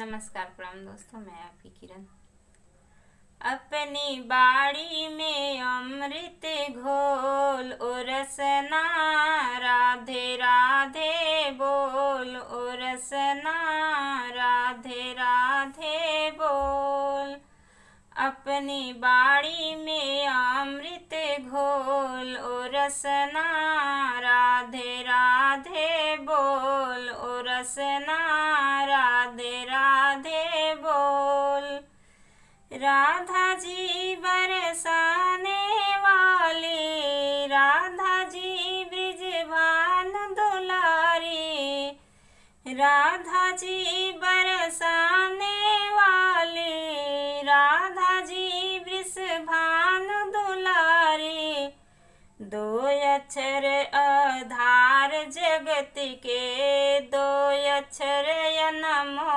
नमस्कार प्रणाम दोस्तों, मैं आपकी किरण। अपनी बाड़ी में अमृत घोल ओ रसना, राधे राधे बोल ओ रसना, राधे राधे बोल। अपनी बाड़ी में अमृत घोल ओ रसना, राधे राधे बोल ओ रसना, राधे राधे बोल। राधा जी बरसाने वाली, राधा जी ब्रिजभान दुलारी, राधा जी बरसाने वाली, राधा जी वृषभान दुलारी। दो अक्षर आधार जगत के, दो अक्षर अनमोल